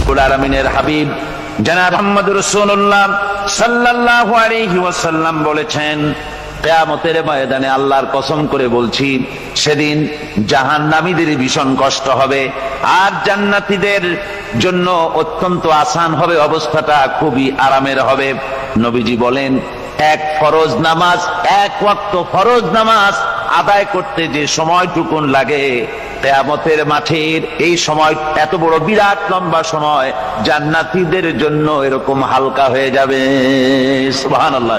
রব্বুল আলামিনের হাবিব জনাব মুহাম্মদুর রাসূলুল্লাহ সাল্লাল্লাহু আলাইহি ওয়াসাল্লাম বলেছেন, কিয়ামতের ময়দানে আল্লাহর কসম করে বলছি, সেদিন জাহান্নামীদের ভীষণ কষ্ট হবে আর জান্নাতীদের জন্য অত্যন্ত আসান হবে, অবস্থাটা খুবই আরামের হবে। নবীজি বলেন, এক ফরজ নামাজ, এক ওয়াক্ত ফরজ নামাজ আদায় করতে যে সময়টুকুন লাগে, কিয়ামতের মাঠের এই সময় এত বড় বিরাট লম্বা সময় জান্নাতীদের জন্য এরকম হালকা হয়ে যাবে। সুবহানাল্লাহ।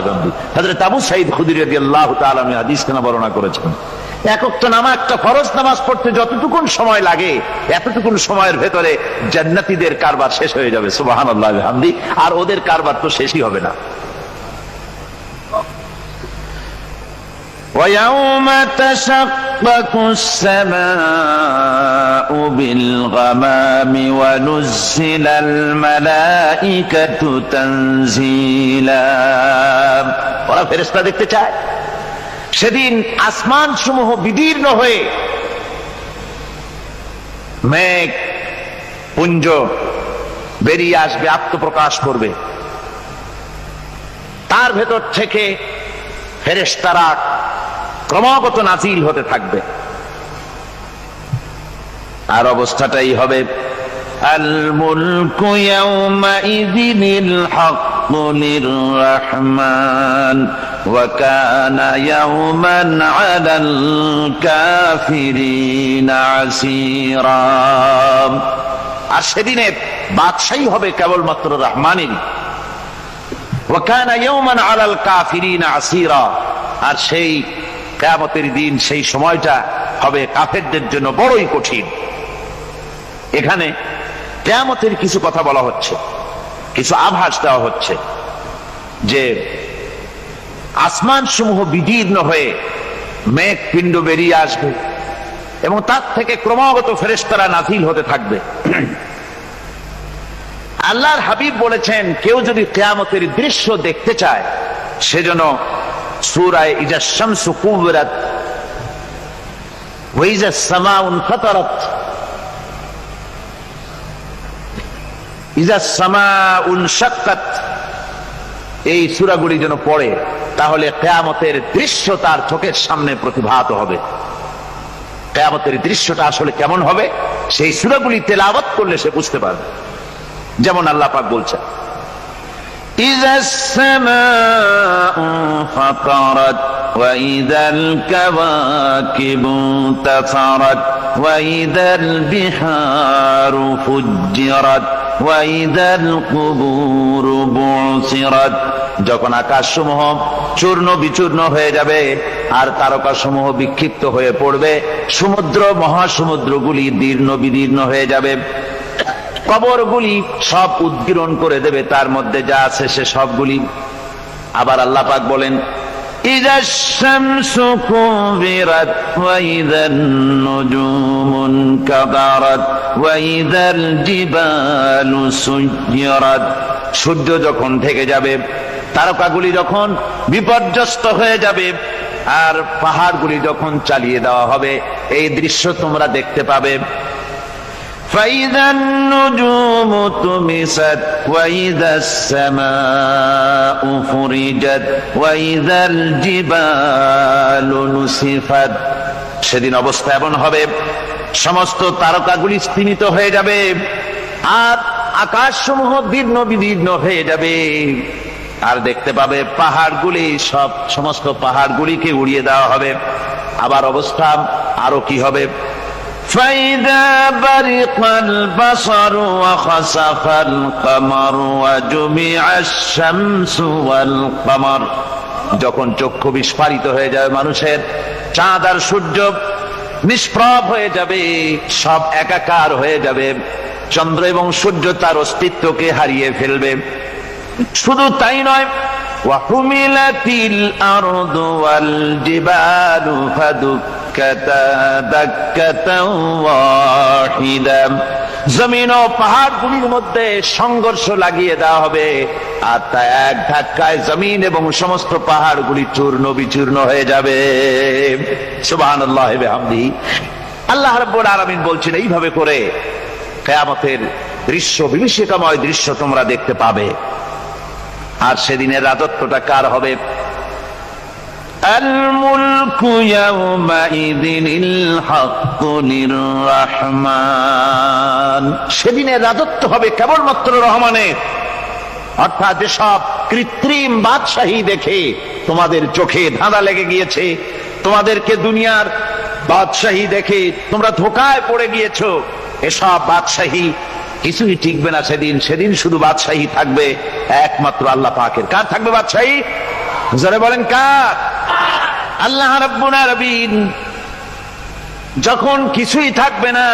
হযরত আবু সাঈদ খুদরী রাদিয়াল্লাহু তাআলা হাদিস কেন বর্ণনা করেছেন, এক ওয়াক্ত নামাজ, একটা ফরজ নামাজ পড়তে যতটুকুন সময় লাগে এতটুকুন সময়ের ভেতরে জান্নাতীদের কারবার শেষ হয়ে যাবে। সুবহানাল্লাহ হামদি। আর ওদের কারবার তো শেষই হবে না। وَيَوْمَ تَشَقَّقُ السَّمَاءُ بِالْغَمَامِ وَنُزِّلَ الْمَلَائِكَةُ تَنزِيلًا। ওরা ফেরেশতা দেখতে চায়। সেদিন আসমান সমূহ বিদীর্ণ হয়ে মেঘ পুঞ্জ বেরিয়ে আসবে, আত্মপ্রকাশ করবে। তার ভেতর থেকে ফেরেশতারা ক্রমাগত নাজিল হতে থাকবে। আর অবস্থাটাই হবে, আল মুলকু ইয়াউমাইযিনিল হাক্কু লিররহমান ওয়া কানা ইয়াওমান আলাল কাফিরিনা আসীরা। আর সেদিনে বাদশাহী হবে কেবলমাত্র রহমানেরই। ওয়া কানা ইয়াওমান আলাল কাফিরিনা আসীরা। আর সেই কিয়ামতের দিন, সেই সময়টা হবে কাফেরদের জন্য বড়ই কঠিন। এখানে কিয়ামতের কিছু কথা বলা হচ্ছে, কিছু আভাস দেওয়া হচ্ছে যে আসমান সমূহ বিদীর্ণ হয়ে মেঘ পিণ্ড বেরিয়ে আসবে এবং তার থেকে ক্রমাগত ফেরেশতারা নাজিল হতে থাকবে। আল্লাহর হাবিব বলেছেন, কেউ যদি কিয়ামতের দৃশ্য দেখতে চায় সেজন্য সূরা ইযা শামসু কুবিরাত ওয়া ইযা সামাউ ফাতারাত, ইযা সামাউ শাক্কাত, এই সূরাগুলি যেন পড়ে, তাহলে কিয়ামতের দৃশ্য তার চোখের সামনে প্রতিভাত হবে। কিয়ামতের দৃশ্যটা আসলে কেমন হবে সেই সূরাগুলি তেলাওয়াত করলে সে বুঝতে পারবে। যেমন আল্লাহ পাক বলছেন, إذا السماء فطرت وإذا الكواكب انتثرت وإذا البحار فجرت وإذا القبور بعثرت। যখন আকাশসমূহ চূর্ণ বিচূর্ণ হয়ে যাবে আর তারকাসমূহ বিক্ষিপ্ত হয়ে পড়বে, সমুদ্র মহাসমুদ্রগুলি দীর্ণ বিদীর্ণ হয়ে যাবে, কবরগুলি সব উদ্গীরণ করে দেবে, তার মধ্যে যা আছে সে সবগুলি। আবার আল্লাহ পাক বলেন, ইযাশ শামসু কুবিরাত ওয়া ইযান নুজুমুন কাদারাত ওয়া ইযাল জিবালু সুয়্যিরাত। সূর্য যখন ঢেকে যাবে, তারকাগুলি যখন বিপর্যস্ত হয়ে যাবে আর পাহাড়গুলি যখন চালিয়ে দেওয়া হবে, এই দৃশ্য তোমরা দেখতে পাবে। فإذا النجوم طمست وإذا السماء فرجت وإذا الجبال نسفت। সেদিন অবস্থা এমন হবে, সমস্ত তারকাগুলি স্তিমিত হয়ে যাবে আর আকাশসমূহ দীর্ণ বিদীর্ণ হয়ে যাবে। আর দেখতে পাবে পাহাড়গুলি, সমস্ত পাহাড়গুলিকে উড়িয়ে দেওয়া হবে। আবার অবস্থা আরো কি হবে, فإذا برق البصر وخسف القمر وجمع الشمس والقمر। যখন চক্ষু বিস্ফারিত হয়ে যাবে মানুষের, চাঁদ আর সূর্য নিষ্প্রভ হয়ে যাবে, সব একাকার হয়ে যাবে, চন্দ্র এবং সূর্য তার অস্তিত্বকে হারিয়ে ফেলবে। শুধু তাই নয়, ওয়াহুমিলাতিল আরদু ওয়াল জিবালু ফাদুক্কাতা দাক্কাতাও ওয়াহিদা। জমিন ও পাহাড়গুলির মধ্যে সংঘর্ষ লাগিয়ে দেওয়া হবে আর তা এক ধাক্কায় জমিন এবং সমস্ত পাহাড়গুলি চূর্ণ বিচূর্ণ হয়ে যাবে। সুবহানাল্লাহি ওয়া বিহামদিহি। আল্লাহ রাব্বুল আলামিন বলছেন, এইভাবে করে কিয়ামতের দৃশ্য, বিভীষিকাময় দৃশ্য তোমরা দেখতে পাবে। আর সেদিনের রাজত্বটা কার হবে? আল মুলকু ইয়াউমাইযিনিল হাক্কু লিররহমান। সেদিনের রাজত্ব হবে কেবলমাত্র রহমানের। অর্থাৎ যেসব কৃত্রিম বাদশাহী দেখে তোমাদের চোখে ধাঁধা লেগে গিয়েছে, তোমাদেরকে দুনিয়ার বাদশাহী দেখে তোমরা ধোঁকায় পড়ে গিয়েছো, এসব বাদশাহী কিছুই টিকবে না সেদিন। সেদিন শুধু বাদশাহী থাকবে একমাত্র আল্লাহ পাকের। কার থাকবে বাদশাহী? জোরে বলেন কার? আল্লাহ রাব্বুল আলামিন যখন কিছুই থাকবে না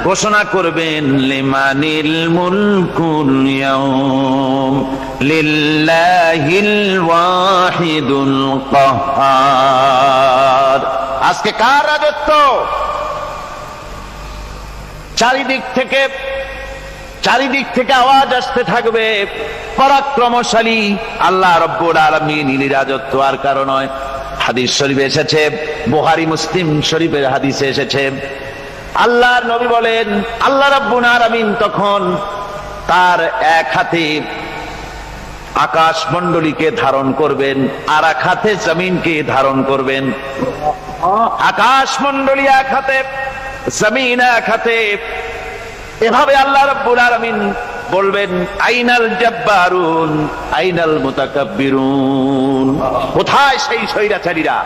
ঘোষণা করবেন লিমানিল মুলকুল ইয়াউম লিল্লাহিল ওয়াহিদুল কাহ্হার। আজকে কার রাজত্ব? চারিদিক থেকে আওয়াজ আসতে থাকবে, পরাক্রমশালী আল্লাহ রাব্বুল আলামিনের রাজত্ব। আর কারণ নয়, হাদিস শরীফে এসেছে, বুখারী মুসলিম শরীফের হাদিসে এসেছে, আল্লাহর নবী বলেন আল্লাহ রাব্বুল আলামিন তখন তার এক হাতে আকাশ মণ্ডলীকে ধারণ করবেন, আর এক হাতে জমিনকে ধারণ করবেন। আকাশ মণ্ডলী এক হাতে, জমিন এক হাতে। এভাবে আল্লাহ রাব্বুল আলামিন বলবেন আইনাল জাব্বারুন আইনাল মুতাকাব্বিরুন। কোথায় সেই স্বৈরাচারীরা?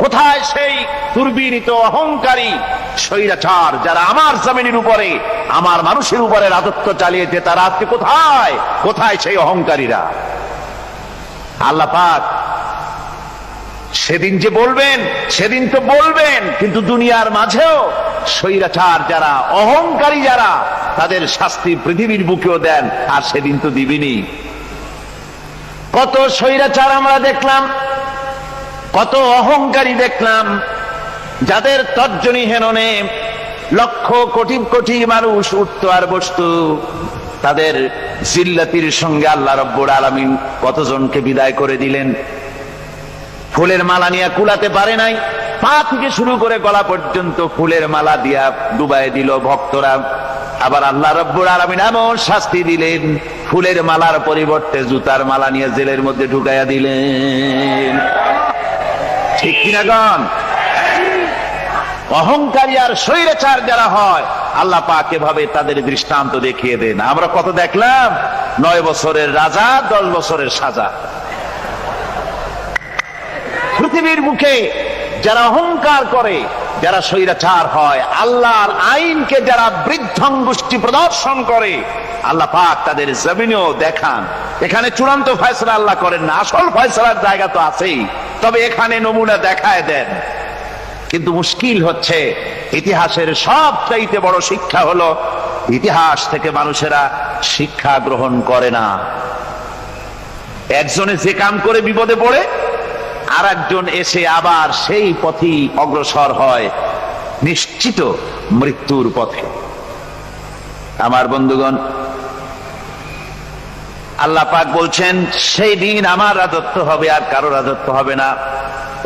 কোথায় সেই দুর্বিনীত অহংকারী স্বৈরাচার যারা আমার জমিনের উপরে, আমার মানুষের উপরে রাজত্ব চালিয়েছে? তারা আজকে কোথায়? কোথায় সেই অহংকারীরা? আল্লাহ পাক সেদিন যে বলবেন, সেদিন তো বলবেন, কিন্তু দুনিয়ার মাঝেও স্বৈরাচার যারা, অহংকারী যারা, তাদের শাস্তি পৃথিবীর বুকেও দেন। আর সেদিন তো দিবেনি। কত স্বৈরাচার আমরা দেখলাম, কত অহংকারী দেখলাম, যাদের তর্জনী হেননে লক্ষ কোটি কোটি মানুষ উঠতো আর বসতো। তাদের জিল্লাতির সঙ্গে আল্লাহ রাব্বুল আলামিন কতজনকে বিদায় করে দিলেন। ফুলের মালা নিয়ে কুলাতে পারে নাই, পা থেকে শুরু করে গলা পর্যন্ত ফুলের মালা দিয়া ডুবাই দিল ভক্তরা। আবার আল্লাহ রাব্বুল আলামিন এমন শাস্তি দিলেন, ফুলের মালার পরিবর্তে জুতার মালা নিয়ে জেলের মধ্যে ঢুকাইয়া দিলেন। ঠিক কিনা গণ? অহংকারী আর স্বৈরাচার যারা হয়, আল্লাহ পাক এভাবে তাদের দৃষ্টান্ত দেখিয়ে দেন। আমরা কত দেখলাম, 9 বছরের রাজা, 10 বছরের সাজা। পৃথিবীর মুখে যারা অহংকার করে, যারা স্বৈরাচার হয়, আল্লাহর আইনকে যারা বৃদ্ধাঙ্গুষ্টি প্রদর্শন করে, আল্লাহ পাক তাদের জমিনেও দেখান। এখানে চূড়ান্ত ফয়সালা আল্লাহ করেন না, আসল ফয়সালার জায়গা তো আছেই, তবে এখানে নমুনা দেখায় দেন। কিন্তু মুশকিল হচ্ছে, ইতিহাসের সবচাইতে বড় শিক্ষা হলো ইতিহাস থেকে মানুষেরা শিক্ষা গ্রহণ করে না। একজনে যে কাম করে বিপদে পড়ে, আর একজন এসে আবার সেই পথেই অগ্রসর হয়, নিশ্চিত মৃত্যুর পথে। আমার বন্ধুগণ, আল্লাহ পাক বলছেন সেই দিন আমার রাজত্ব হবে, আর কারো রাজত্ব হবে না।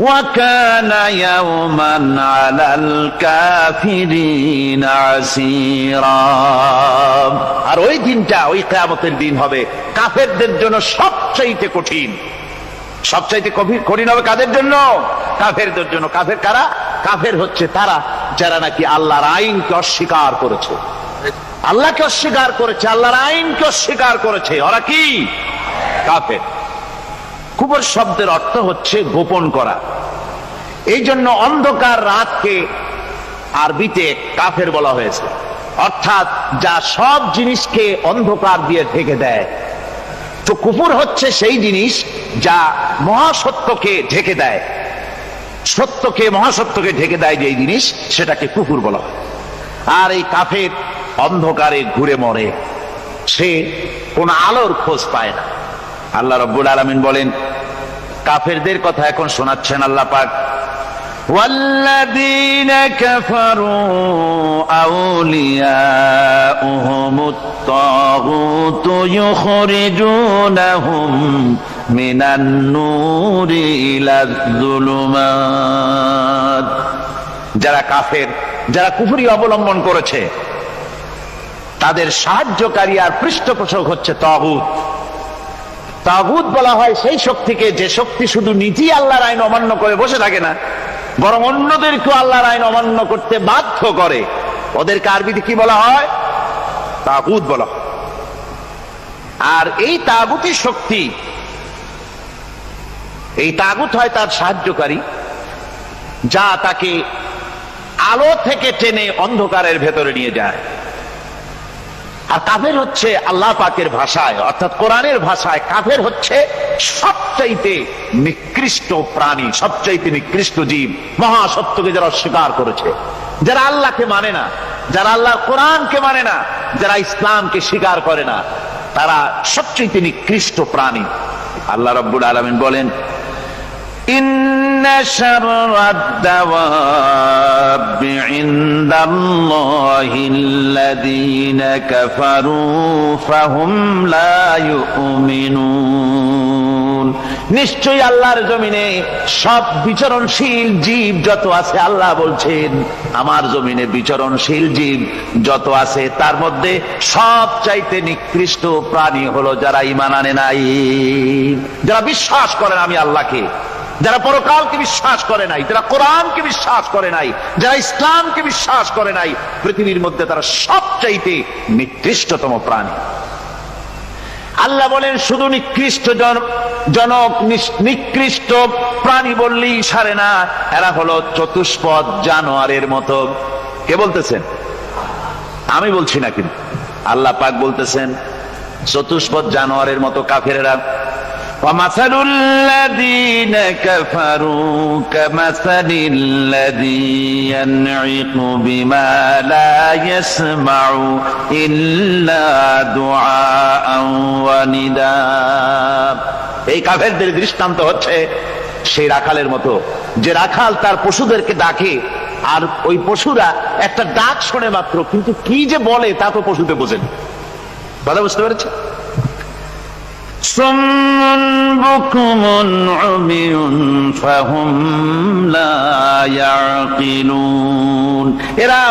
ওয়াকানা ইয়াওমান আলাল কাফিরিন আসীরা। আর ওই দিনটা, ওই কিয়ামতের দিন হবে কাফেরদের জন্য সবচাইতে কঠিন। সবচাইতে কঠিন হবে কাদের জন্য? কাফেরদের জন্য। কাফের কারা? কাফের হচ্ছে তারা যারা নাকি আল্লাহর আইনকে অস্বীকার করেছে, আল্লাহকে অস্বীকার করেছে, আল্লাহর আইনকে অস্বীকার করেছে। ওরা কি? কাফের। কুফর শব্দের অর্থ হচ্ছে গোপন করা। এই জন্য অন্ধকার রাতকে আরবিতে কাফের বলা হয়েছে, অর্থাৎ যা সব জিনিসকে অন্ধকার দিয়ে ঢেকে দেয়। তো কুফর হচ্ছে সেই জিনিস যা মহাসত্যকে ঢেকে দেয়, সত্যকে, মহাসত্যকে ঢেকে দেয় যেই জিনিস, সেটাকে কুফর বলা হয়। আর এই কাফের অন্ধকারে ঘুরে মরে, সে কোন আলোর খোঁজ পায় না। আল্লাহ রাব্বুল আলামিন বলেন, কাফেরদের কথা এখন শোনাচ্ছেন আল্লাহ পাক। والذين كفروا أولياؤهم الطاغوت يخرجونهم من النور إلى الظلمات। যারা কাফের, যারা কুফরি অবলম্বন করেছে, তাদের সাহায্যকারী আর পৃষ্ঠপোষক হচ্ছে তাগুত। তাগুত বলা হয় সেই শক্তিকে যে শক্তি শুধু নিজেই আল্লাহর আইন অমান্য করে বসে থাকে না, বরং অন্যদেরকেও আল্লাহর আইন অমান্য করতে বাধ্য করে। ওদেরকে আরবিতে কি বলা হয়? তাগুত বলা হয়। আর এই তাগুতি শক্তি, এই তাগুত হয় তার সাহায্যকারী, যা তাকে আলো থেকে টেনে অন্ধকারের ভেতরে নিয়ে যায়। আর কাফের হচ্ছে আল্লাহ পাকের ভাষায়, অর্থাৎ কোরআনের ভাষায় কাফের হচ্ছে সবচাইতে নিকৃষ্ট প্রাণী, সবচাইতে নিকৃষ্ট জীব, মহাসত্যকে যারা অস্বীকার করেছে, যারা আল্লাহকে মানে না, যারা আল্লাহর কোরআনকে মানে না, যারা ইসলামকে স্বীকার করে না, তারা সবচাইতে নিকৃষ্ট প্রাণী। আল্লাহ রাব্বুল আলামিন বলেন, ইন্না শাররাদ দাওয়াবি ইনদাল্লাহিল্লাযীনা কাফারু ফাহুম লা ইউমিনুন। নিশ্চয়ই আল্লাহর জমিনে সব বিচরণশীল জীব যত আছে, আল্লাহ বলছেন আমার জমিনে বিচরণশীল জীব যত আছে তার মধ্যে সবচাইতে নিকৃষ্ট প্রাণী হলো যারা ঈমান আনে নাই, যারা বিশ্বাস করেন আমি আল্লাহকে, যারা পরকালকে বিশ্বাস করে নাই, যারা কোরআনকে বিশ্বাস করে নাই, যারা ইসলামকে বিশ্বাস করে নাই, পৃথিবীর মধ্যে তারা সবচাইতে নিকৃষ্টতম প্রাণী। আল্লাহ বলেন শুধু নিকৃষ্ট জনক নিকৃষ্ট প্রাণী বললেই সারে না, এরা হলো চতুষ্পদ জানোয়ারের মতো। কে বলতেছেন? আমি বলছি না, কিন্তু আল্লাহ পাক বলতেছেন চতুষ্পদ জানোয়ারের মতো কাফেরেরা। وَمَثَلُ الَّذِينَ كَفَرُوا كَمَثَلِ الَّذِي يَنْعِقُ بِمَا لَا يَسْمَعُ إِلَّا دُعَاءً وَنِدَاءً। এই কাফেরদের দৃষ্টান্ত হচ্ছে সেই রাখালের মতো, যে রাখাল তার পশুদেরকে ডাকে, আর ওই পশুরা একটা ডাক শোনে মাত্র, কিন্তু কি যে বলে তা তো পশুতে বোঝেন। কথা বুঝতে পেরেছে? সুম্মুন বুকুমুন উমিয়ুন ফাহুম লা ইয়াকিলুন। এরা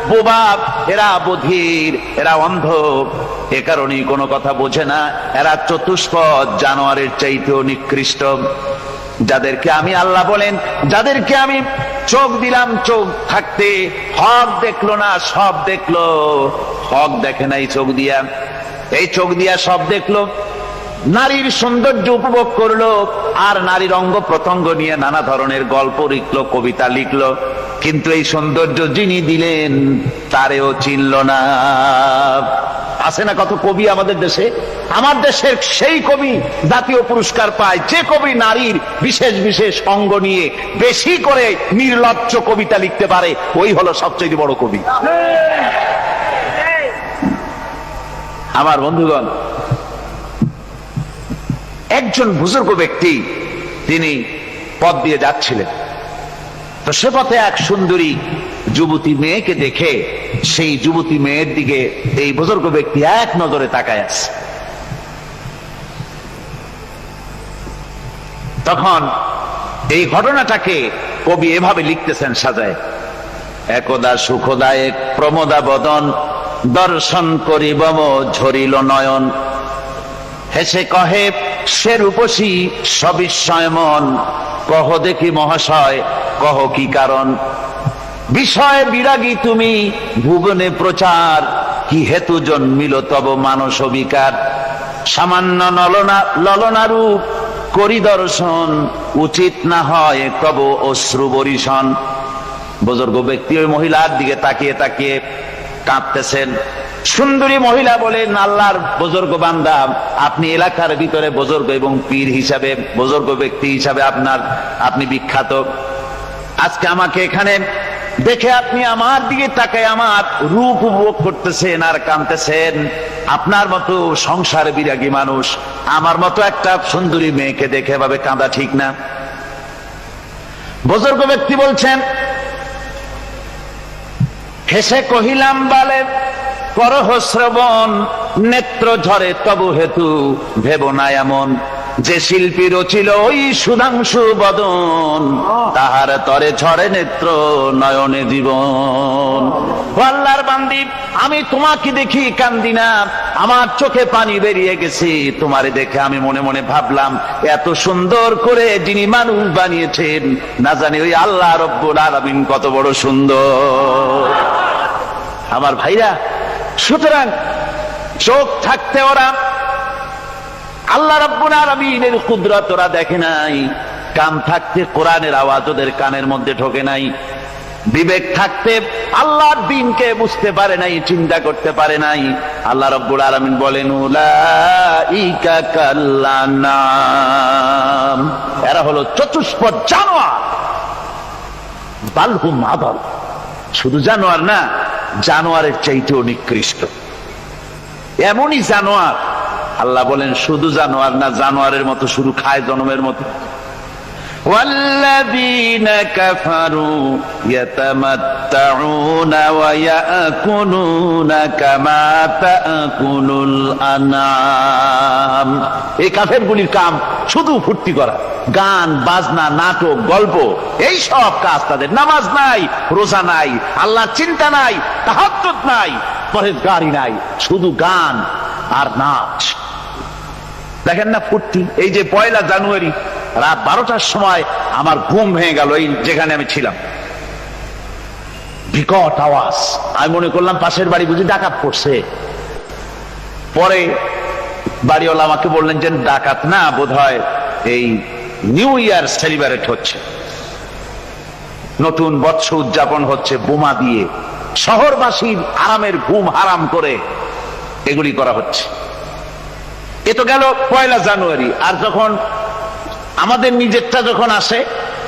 বোবা, এরা বধির, এরা অন্ধ, এ কারণেই কোনো কথা বোঝে না। এরা চতুষ্পদ জানোয়ারের চাইতেও নিকৃষ্ট। যাদেরকে আমি আল্লাহ বলেন, যাদেরকে আমি চোখ দিলাম, চোখ থাকতে হক দেখলো না, সব দেখলো। হক দেখে নাই চোখ দিয়া, এই চোখ দিয়া সব দেখলো। নারীর সৌন্দর্য উপভোগ করলো, আর নারীর অঙ্গ প্রত্যঙ্গ নিয়ে নানা ধরনের গল্প লিখলো, কবিতা লিখলো, কিন্তু এই সৌন্দর্য যিনি দিলেন তারেও চিনল না। আছে না কত কবি আমাদের দেশে? আমার দেশের সেই কবি জাতীয় পুরস্কার পায় যে কবি নারীর বিশেষ বিশেষ অঙ্গ নিয়ে বেশি করে নির্লজ্জ কবিতা লিখতে পারে, ওই হলো সবচেয়ে বড় কবি। আমার বন্ধুগণ, একজন বুজুর্গ ব্যক্তি তিনি পথ দিয়ে যাচ্ছিলেন, তো সে পথে এক সুন্দরী যুবতী মেয়েকে দেখে সেই যুবতী মেয়ের দিকে এই বুজুর্গ ব্যক্তি এক নজরে তাকায় আছে। তখন এই ঘটনাটাকে কবি এভাবে লিখতেছেন সাজায়, একদা সুখদায়ক প্রমোদা বদন দর্শন করিব ঝরিল নয়ন, হেসে কহে সে রূপসী সবিস্ময় মন, কহ দেখি মহাশয় কহ কি কারণ, বিষয় বিরাগী তুমি ভুবনে প্রচার, কি হেতু জন্মিল তব মানস বিকার, সামান্য ললনা রূপ করি দর্শন, উচিত না হয় তব অশ্রু বরিশন। বুজুর্গ ব্যক্তি ওই মহিলার দিকে তাকিয়ে তাকিয়ে কাঁদতেছেন। সুন্দরী মহিলা বলেন, আল্লাহর বুজুর্গ বান্দা, আপনি এলাকার ভিতরে বুজুর্গ এবং পীর হিসাবে, বুজুর্গ ব্যক্তি হিসাবে আপনি বিখ্যাত। আজকে আমাকে এখানে দেখে আপনি আমার দিকে তাকায় আমার রূপ উপভোগ করতেছেন আর কাঁদতেছেন। আপনার মতো সংসার বিরাগী মানুষ আমার মতো একটা সুন্দরী মেয়েকে দেখে ভাবে কাঁদা ঠিক না। বুজুর্গ ব্যক্তি বলছেন, হেসে কহিলাম বালে করহ শ্রবণ, নেত্র ঝরে তবু হেতু ভেব না এমন, যে শিল্পী রচিল ওই সুধাংশু বদন, তাহার তরে ঝরে নেত্র নয়নে জীবন। আল্লাহর বান্দি, আমি তোমাকে দেখি কান্দি না, আমার চোখে পানি বেরিয়ে গেছে। তোমারে দেখে আমি মনে মনে ভাবলাম, এত সুন্দর করে যিনি মানুষ বানিয়েছেন, না জানি ওই আল্লাহ রব্বুল আলামিন কত বড় সুন্দর। আমার ভাইরা, সুতরাং চোখ থাকতে ওরা আল্লাহ রাব্বুল আলামিনের কুদরত ওরা দেখে নাই, কান থাকতে কোরআনের আওয়াজ ওদের কানের মধ্যে ঢোকে নাই, বিবেক থাকতে আল্লাহর দ্বীনকে বুঝতে পারে নাই, চিন্তা করতে পারে নাই। আল্লাহ রাব্বুল আলামিন বলেন, উলাইকা কাল্লানাম, এরা হলো চতুষ্পদ জানোয়ার, বালহুম আদাল, শুধু জানোয়ার না, জানোয়ারের চাইতেও নিকৃষ্ট। এমনই জানোয়ার, আল্লাহ বলেন শুধু জানোয়ার না, জানোয়ারের মতো শুধু খায় জনমের মতো। ওয়াল্লাযীনা কাফারু ইয়াতামাত্তাউনা ওয়া ইয়াকুলুনা কামা তাকুলুল আনআম। এই কাফেরগুলির কাম শুধু ফুর্তি করা, গান বাজনা, নাটক, গল্প, এই সব কাজ তাদের। নামাজ নাই, রোজা নাই, আল্লাহ চিন্তা নাই, তাহাজ্জুদ নাই, পরহেজগারি নাই, শুধু গান আর নাচ। দেখেন না ফুর্তি। এই যে 1 জানুয়ারি রাত 12টার সময় আমার ঘুম ভেঙে গেল, এই যেখানে আমি ছিলাম, বিকট আওয়াজ। আমি মনে করলাম পাশের বাড়ি বুঝি ডাকাত পড়ছে। পরে বাড়িওয়ালা আমাকে বললেন যে ডাকাত না, বোধহয় এই নিউ ইয়ার সেলিব্রেট হচ্ছে, নতুন বৎসর উদযাপন হচ্ছে, বোমা দিয়ে শহরবাসীর আরামের ঘুম হারাম করে এগুলি করা হচ্ছে। এ তো গেল 1 জানুয়ারি। আর যখন আমাদের নিজেরটা যখন আসে,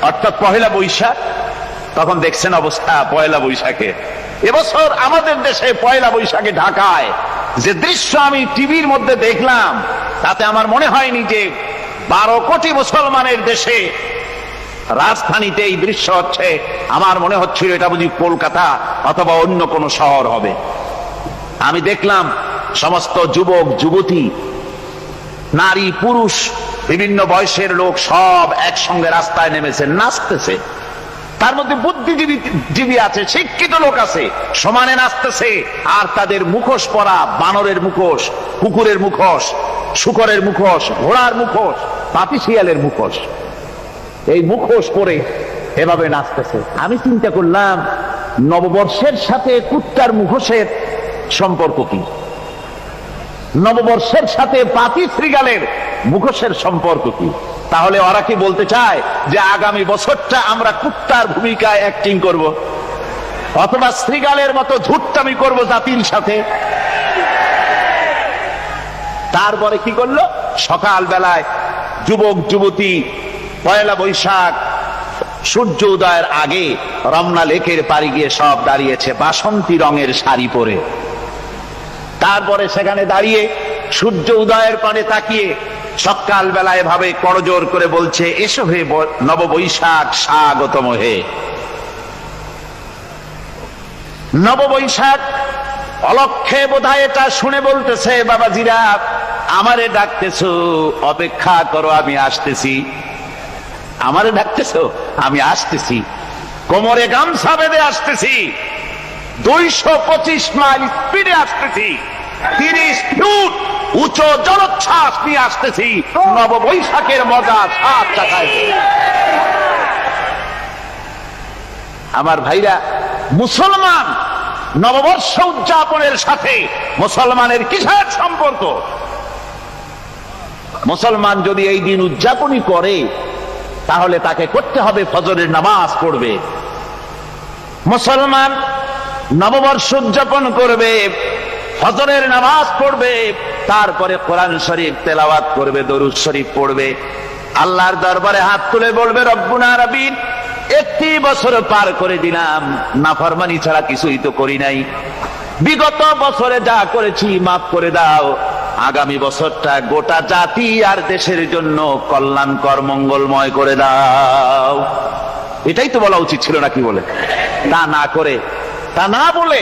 অর্থাৎ 1 বৈশাখ, তখন দেখছেন অবস্থা 1 বৈশাখে। এবছর আমাদের দেশে 1 বৈশাখে ঢাকায় যে দৃশ্য আমি টিভির মধ্যে দেখলাম, তাতে আমার মনে হয়নি যে 12 কোটি মুসলমানের দেশে রাজধানীতে এই দৃশ্য হচ্ছে। আমার মনে হচ্ছিল এটা বুঝি কলকাতা অথবা অন্য কোনো শহর হবে। আমি দেখলাম সমস্ত যুবক যুবতী, নারী পুরুষ, বিভিন্ন বয়সের লোক সব একসঙ্গে রাস্তায় নেমেছে, নাচতেছে। তার মধ্যে বুদ্ধিজীবী আছে, শিক্ষিত লোক আছে, সমানে নাচতেছে। আর তাদের মুখোশ পরা, বানরের মুখোশ, কুকুরের মুখোশ, শূকরের মুখোশ, ঘোড়ার মুখোশ, পাপী শিয়ালের মুখোশ, এই মুখোশ পরে এভাবে নাচতেছে। আমি চিন্তা করলাম, নববর্ষের সাথে কুত্তার মুখোশের সম্পর্ক কি? নববর্ষের সাথে পাপী শ্রীগালের মুখোশের সম্পর্ক কি? তাহলে ওরা কি বলতে চায় যে আগামী বছরটা আমরা কুত্তার ভূমিকায় অ্যাক্টিং করব, অথবা শ্রীগালের মতো ধূর্তামি করব জাতির সাথে? তারপরে কি করলো? সকাল বেলায় যুবক যুবতী 1 বৈশাখ সূর্য উদয়ের আগে রমনা লেকের পাড়ি গিয়ে সব দাঁড়িয়েছে বাসন্তী রঙের শাড়ি পরে। তারপরে সেখানে দাঁড়িয়ে সূর্য উদয়ের পানে তাকিয়ে সকাল বেলায় ভাবে করজোর করে বলছে, এসো হে নববৈশাখ স্বাগতম হে। নববৈশাখ অলক্ষে বোধহয় এটা শুনে বলতেছে, বাবাজিরা আমারে ডাকতেছো, অপেক্ষা করো, আমি আসতেছি। আমারে ডাকতেছো, আমি আসতেছি, কোমরে গামছা বেঁধে আসতেছি, 225 মাইল স্পিডে আসতেছি, 30 ফুট উঁচু জলোচ্ছ্বাস নিয়ে আসতেছি, নববৈশাখের মজা স্বাদ চাখায়। আমার ভাইরা, মুসলমান নববর্ষ উদযাপনের সাথে মুসলমানের কিসের সম্পর্ক? মুসলমান যদি এই দিন উদযাপনই করে, তাহলে তাকে করতে হবে ফজরের নামাজ পড়বে। মুসলমান নববর্ষ উদযাপন করবে, ফজরের নামাজ পড়বে, তারপরে কোরআন শরীফ তেলাওয়াত করবে, দরুদ শরীফ পড়বে, আল্লাহর দরবারে হাত তুলে বলবে, রব্বুনা রাব্বিন, 1 বছর পার করে দিলাম, নাফরমানি ছাড়া কিছুই তো করি নাই, বিগত বছরে যা করেছি মাফ করে দাও, আগামী বছরটা গোটা জাতি আর দেশের জন্য কল্যাণকর মঙ্গলময় করে দাও। এটাই তো বলা উচিত ছিল নাকি? বলে তা না করে, তা না বলে,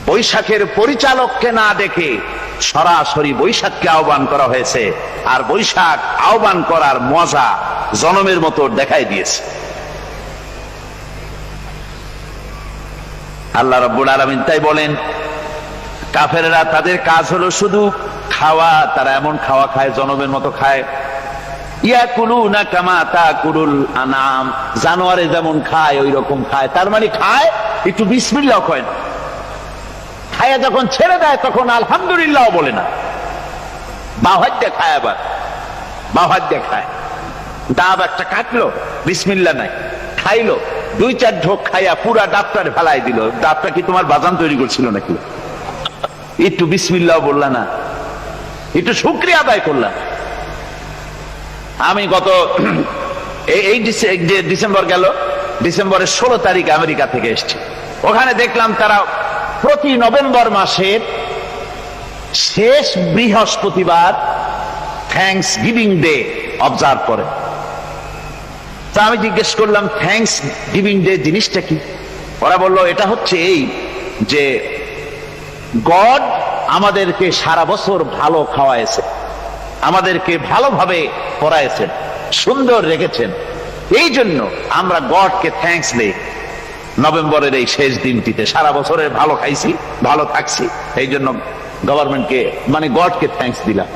বৈশাখের পরিচালককে না দেখে সরাসরি বৈশাখকে আহ্বান করা হয়েছে, আর বৈশাখ আহ্বান করার মজা জনমের মতো দেখাই দিয়েছে। আল্লাহ রাব্বুল আলামিন তাই বলেন, কাফেররা তাদের কাজ হলো শুধু খাওয়া, তারা এমন খাওয়া খায় জনমের মতো খায়। ইয়াকুলুনা কামা তাকুলুল আনাম, জানোয়ারে যেমন খায় ওই রকম খায়। তার মানে খায়, একটু বিসমিল্লাহ কয় না, খায়া যখন ছেড়ে দেয় তখন আলহামদুলিল্লাহ বলে না, বাহাত দিয়ে খায়, আবার বাহাত দিয়ে খায়। ডাব একটা কাটলো, বিসমিল্লাহ নাই, খাইলো, 2-4 ঢোক খাইয়া পুরা ডাবটার ফেলাই দিল। ডাবটা কি তোমার বাজান তৈরি করছিল নাকি? একটু বিসমিল্লাহ বললা না, একটু শুকরিয়া আদায় করলাম। আমি গত এই ডিসেম্বর গেল, ডিসেম্বরের 16 তারিখ আমেরিকা থেকে এসেছি। ওখানে দেখলাম তারা প্রতি নভেম্বর মাসের শেষ বৃহস্পতিবার থ্যাঙ্কস গিভিং ডে অবজার্ভ করে। তা আমি জিজ্ঞেস করলাম, থ্যাঙ্কস গিভিং ডে জিনিসটা কি? ওরা বলল, এটা হচ্ছে এই যে গড আমাদেরকে সারা বছর ভালো খাওয়াইছে, আমাদেরকে ভালোভাবে পড়াইছেন, সুন্দর রেখেছেন, এই জন্য আমরা গডকে থ্যাঙ্কস দেই নভেম্বরের এই শেষ দিনটিতে। সারা বছরের ভালো খাইছি, ভালো থাকছি, এই জন্য গভর্নমেন্টকে মানে গডকে থ্যাঙ্কস দিলাম।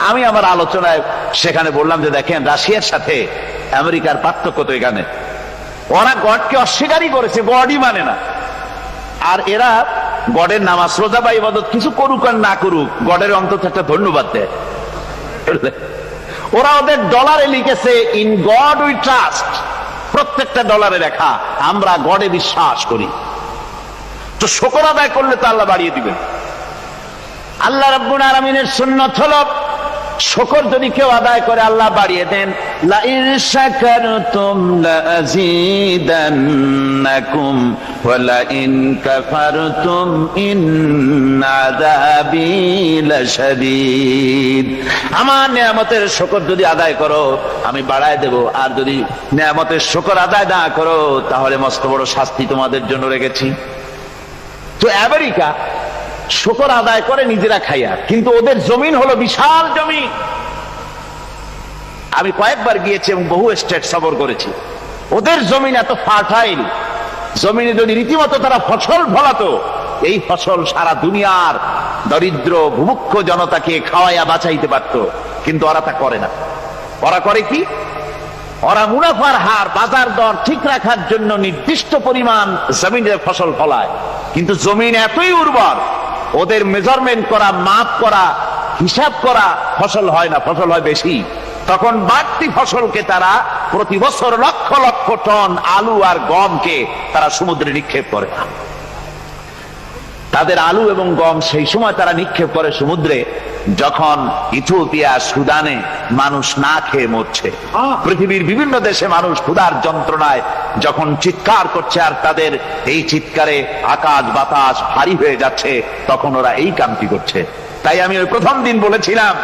আমি আমার আলোচনায় সেখানে বললাম যে দেখেন, রাশিয়ার সাথে আমেরিকার পার্থক্য তো এখানে, ওরা গডকে অস্বীকারই করেছে, গডই মানে না। আর এরা গডের নামাজ রোজা বা ইবাদত কিছু করুক আর না করুক, গডের অন্তত একটা ধন্যবাদ দেয়। ওরা ওদের ডলারে লিখেছে, ইন গড উই ট্রাস্ট, প্রত্যেকটা ডলারে লেখা আমরা গডে বিশ্বাস করি। তো শুকর আদায় করলে তো আল্লাহ বাড়িয়ে দিবেন। আল্লাহ রাব্বুল আলামিনের সুন্নাত হলো, শুকর যদি কেউ আদায় করে আল্লাহ বাড়িয়ে দেন। লা ইন শাকারতুম লাযীদান্নাকুম ওয়া লা ইন কাফারতুম ইন্না আযাবী লাশাদীদ। আমার নিয়ামতের শুকর যদি আদায় করো আমি বাড়ায় দেব, আর যদি নিয়ামতের শুকর আদায় না করো তাহলে মস্ত বড় শাস্তি তোমাদের জন্য রেখেছি। তো আমেরিকা শুকর আদায় করে নিজেরা খাইয়া, কিন্তু ওদের জমিন হলো বিশাল জমি। আমি কয়েকবার গিয়েছি এবং বহু স্টেট সফর করেছি। ওদের জমিন এত ফার্টাইল, জমিনে যদি রীতিমতো তারা ফসল ফলাতো, এই ফসল সারা দুনিয়ার দরিদ্র ভূমুক্ষ জনতাকে খাওয়াইয়া বাঁচাইতে পারত। কিন্তু ওরা তা করে না। ওরা করে কি? ওরা মুনাফার হার, বাজার দর ঠিক রাখার জন্য নির্দিষ্ট পরিমাণ জমিনের ফসল ফলায়, কিন্তু জমিন এতই উর্বর, ওদের মেজারমেন্ট করা, মাপ করা, হিসাব করা ফসল হয় না, ফসল হয় বেশি। তখন বাড়তি ফসলকে তারা প্রতি বছর লক্ষ লক্ষ টন আলু আর গমকে তারা সমুদ্রে নিক্ষেপ করে। তাদের আলু এবং গম সেই সময় তারা নিক্ষেপ করে সমুদ্রে যখন ইথিওপিয়া, সুদানে মানুষ না খেয়ে মরছে। পৃথিবীর বিভিন্ন দেশে মানুষ ক্ষুধার যন্ত্রণায় যখন চিৎকার করছে, আর তাদের এই চিৎকারে আকাশ বাতাস ভারী হয়ে যাচ্ছে, তখন ওরা এই কামটি করছে। তাই আমি ওই প্রথম দিন বলেছিলাম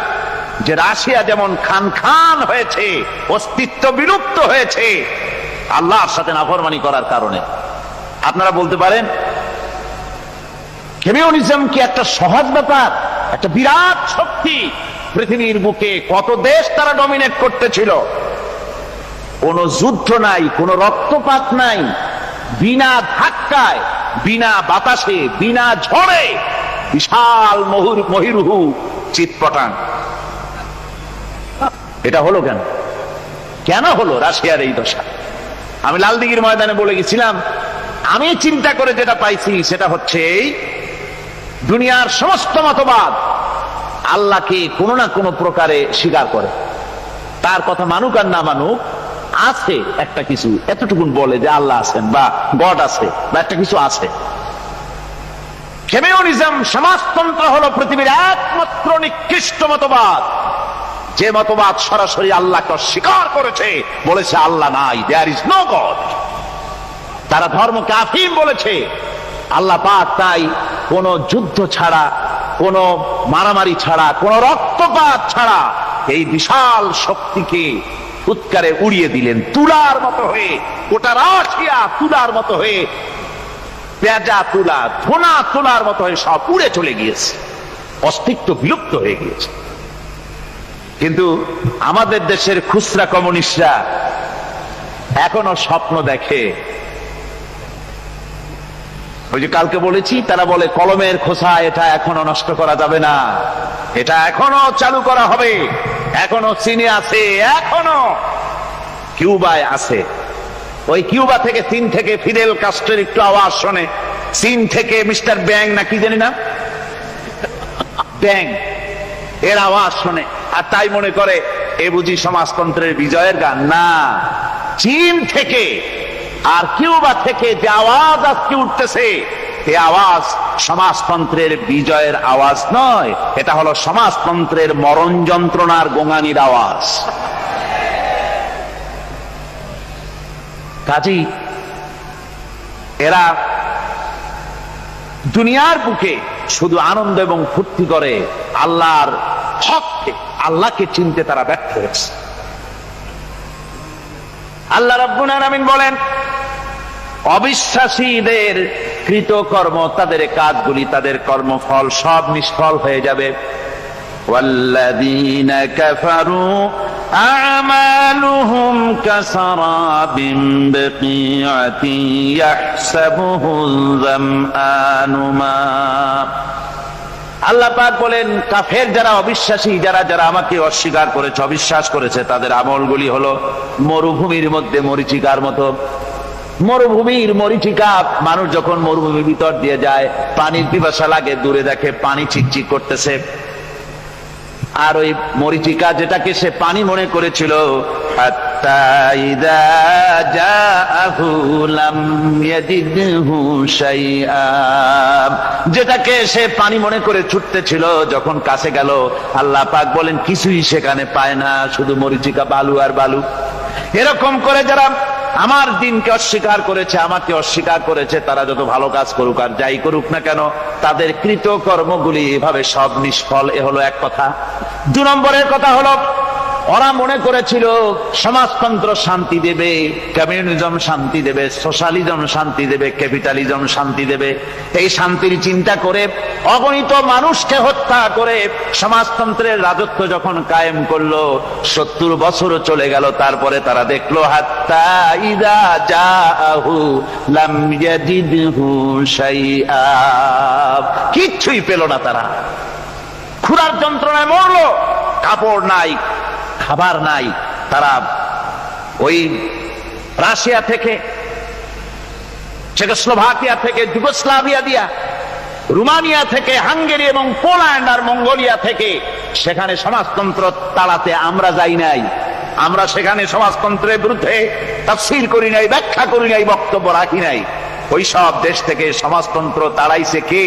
যে রাশিয়া যেমন খান খান হয়েছে, অস্তিত্ব বিলুপ্ত হয়েছে আল্লাহর সাথে নাফরমানি করার কারণে। আপনারা বলতে পারেন কমিউনিজম কি একটা সহজ ব্যাপার? একটা বিরাট শক্তি পৃথিবীর বুকে, কত দেশ তারা ডমিনেট করতেছিল। কোন যুদ্ধ নাই, কোন রক্তপাত নাই, বিনা ধাক্কায়, বিনা বাতাসে, বিনা ঝড়ে বিশাল মহিরুহু চিৎপটাং। এটা হলো কেন? কেন হলো রাশিয়ার এই দশা? আমি লালদিঘির ময়দানে বলে গেছিলাম, আমি চিন্তা করে যেটা পাইছি সেটা হচ্ছে এই, দুনিয়ার সমস্ত মতবাদ আল্লাহকে কোনো না কোনো প্রকারে স্বীকার করে। তার কথা মানুক আর না মানুক, আছে একটা কিছু, এতটুকুন বলে যে আল্লাহ আছেন বা গড আছে বা একটা কিছু আছে। কমিউনিজম, সমাজতন্ত্র হলো পৃথিবীর একমাত্র নিকৃষ্ট মতবাদ, যে মতবাদ সরাসরি আল্লাহকে অস্বীকার করেছে, বলেছে আল্লাহ নাই, দেয়ার ইজ নো গড। তারা ধর্মকে আফিম বলেছে। আল্লাহ পাক তাই কোন যুদ্ধ ছাড়া, কোন মারামারি ছাড়া, কোন রক্তপাত ছাড়া এই বিশাল শক্তিকে উৎকারে উড়িয়ে দিলেন, তুলার মতো হয়ে। গোটা রাশিয়া তুলার মতো হয়ে, পেঁজা তুলা, ধোনা তুলার মতো হয়ে সব উড়ে চলে গিয়েছে। অস্তিত্ব বিলুপ্ত হয়ে গিয়েছে। কিন্তু আমাদের দেশের খুচরা কমিউনিস্টরা এখনো স্বপ্ন দেখে। ওই যে কালকে বলেছি, তারা বলে কলমের খোসা এটা এখনো নষ্ট করা যাবে না, এটা এখনো চালু করা হবে। এখনো চীনে আছে, এখনো কিউবায় আছে। ওই কিউবা থেকে, চীন থেকে ফিদেল কাস্ট্রোর একটু আওয়াজ শোনে, চীন থেকে মিস্টার ব্যাং না কি জানি না, ব্যাং এর আওয়াজ শোনে, আর তাই মনে করে এ বুঝি সমাজতন্ত্রের বিজয়ের গান। না, চীন থেকে আর কিউবা থেকে যে আওয়াজ আজকে উঠতেছে, এই আওয়াজ সমাজতন্ত্রের বিজয়ের আওয়াজ নয়, এটা হলো সমাজতন্ত্রের মরণ যন্ত্রণার গোঙানির আওয়াজ। কাজেই এরা দুনিয়ার বুকে শুধু আনন্দ এবং ফুর্তি করে, আল্লাহর হককে, আল্লাহকে চিনতে তারা ব্যর্থ হয়েছে। আল্লাহ রাব্বুল আলামিন বলেন, অবিশ্বাসীদের কৃতকর্ম, তাদের কাজগুলি, তাদের কর্মফল সব নিষ্ফল হয়ে যাবে। ওয়াল্লাযীনা কাফারু আ'মালুহুম কাসারাবিন বিকিআতিন ইয়াহসাবুহুল যামআনু মা। আল্লাহ পাক বলেন, কাফের যারা, অবিশ্বাসী যারা, যারা আমাকে অস্বীকার করেছে, অবিশ্বাস করেছে, তাদের আমলগুলি হলো মরুভূমির মধ্যে মরীচিকার মতো। মরুভূমির মরীচিকা, মানুষ যখন মরুভূমির ভিতর দিয়ে যায়, পানির পিপাসা লাগে, দূরে দেখে পানি চিকচিক করতেছে, আর ওই মরীচিকা যেটাকে সে পানি মনে করেছিল, হাত্তা ইযা জাআহু লাম ইয়াজিদহু শাইআ, যেটাকে সে পানি মনে করে ছুটতেছিল, যখন কাছে গেল, আল্লাহ পাক বলেন কিছুই সেখানে পায় না, শুধু মরীচিকা, বালু আর বালু। এরকম করে যারা আমার দিনকে অস্বীকার করেছে, আমাকে অস্বীকার করেছে, তারা যত ভালো কাজ করুক আর যাই করুক না কেন, তাদের কৃত কর্মগুলি এভাবে সব নিষ্ফল। এ হলো এক কথা। 2 নম্বরের কথা হলো, ওরা মনে করেছিল সমাজতন্ত্র শান্তি দেবে, কমিউনিজম শান্তি দেবে, সোশ্যালিজম শান্তি দেবে, ক্যাপিটালিজম শান্তি দেবে। এই শান্তির চিন্তা করে অগণিত মানুষকে হত্যা করে সমাজতন্ত্রের রাজত্ব যখন কায়েম করলো, 70 বছরও চলে গেল, তারপরে তারা দেখলো হাত্তা ইযা জাআহু লাম ইয়াজিদহু শাইআ, কিচ্ছুই পেল না। তারা ক্ষুধার যন্ত্রণায় মরলো, কাপড় নাই, খাবার নাই। তারা ওই রাশিয়া থেকে, চেকোস্লোভাকিয়া থেকে, যুগোস্লাভিয়া দিয়া, রোমানিয়া থেকে, হাঙ্গেরি এবং পোল্যান্ড আর মঙ্গোলিয়া থেকে, সেখানে সমাজতন্ত্র তাড়াতে আমরা যাই নাই। আমরা সেখানে সমাজতন্ত্রের বিরুদ্ধে তাফসীর করি নাই, ব্যাখ্যা করি নাই, বক্তব্য রাখি নাই। ওই সব দেশ থেকে সমাজতন্ত্র তাড়াইছে কে?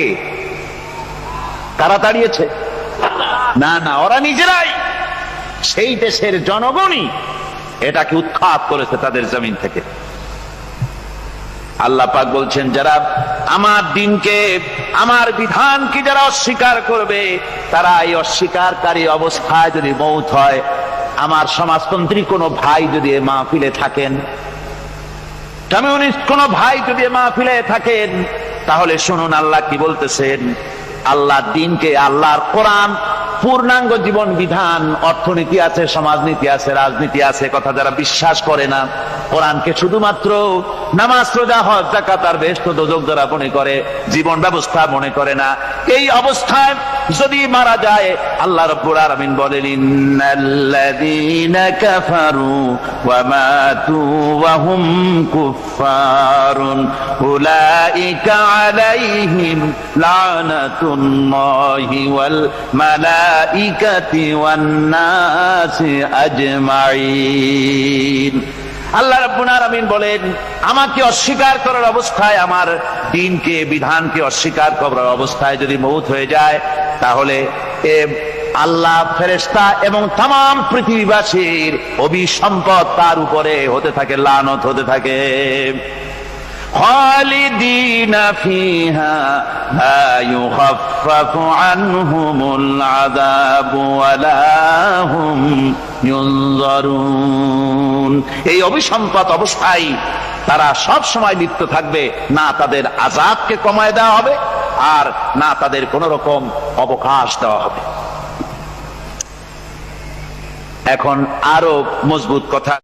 কারা তাড়িয়েছে? না না, ওরা নিজেরাই, সেই দেশের জনগণই এটাকে উৎখাত করেছে তাদের জমিন থেকে। আল্লাহ পাক বলছেন, যারা আমার দিনকে, আমার বিধানকে যারা অস্বীকার করবে, তারা এই অস্বীকারী অবস্থায় যদি মৌত হয়, আমার সমাজতন্ত্রী কোনো ভাই যদি এ মাহফিলে থাকেন, কমিউনিস্ট কোনো ভাই যদি এ মাহফিলে থাকেন, তাহলে শুনুন আল্লাহ কি বলতেছেন। আল্লাহ দিনকে, আল্লাহর কোরআন পূর্ণাঙ্গ জীবন বিধান, অর্থনীতি আছে, সমাজনীতি আছে, রাজনীতি আছে, কথা যারা বিশ্বাস করে না, কোরআনকে শুধুমাত্র নামাজ, রোজা, হজ, যাকাত আর বেহেশত দোজখ যারা মনে করে, জীবন ব্যবস্থা মনে করে না, এই অবস্থায় যদি মারা যায়, আল্লাহ রাব্বুল আলামিন বলেন, ইন্নাল্লাযীনা কাফারু ওয়া মাতু ওয়া হুম কুফফারুন উলাইকা আলাইহিম লানাতুল্লাহি ওয়াল মালাইকাতি ওয়ান নাসি আজমাইন। আল্লাহ রাব্বুল আলামিন বলেন, আমাকে অস্বীকার করার অবস্থায়, আমার দ্বীনকে, বিধানকে অস্বীকার করার অবস্থায় যদি মৌত হয়ে যায়, তাহলে আল্লাহ, ফেরেশতা এবং তামাম পৃথিবীবাসীর অভিসম্পদ তার উপরে হতে থাকে, লানত হতে থাকে। খালিদিনা ফিহা লা ইউখাফফাফু আনহুমুল আযাবু ওয়া লা হুম ইউনজারুন। এই অভিসম্পদ অবস্থায় তারা সব সময় লিপ্ত থাকবে, না তাদের আযাবকে কমায় দেওয়া হবে, আর না তাদের কোন রকম অবকাশ দেওয়া হবে। এখন আরো মজবুত কথা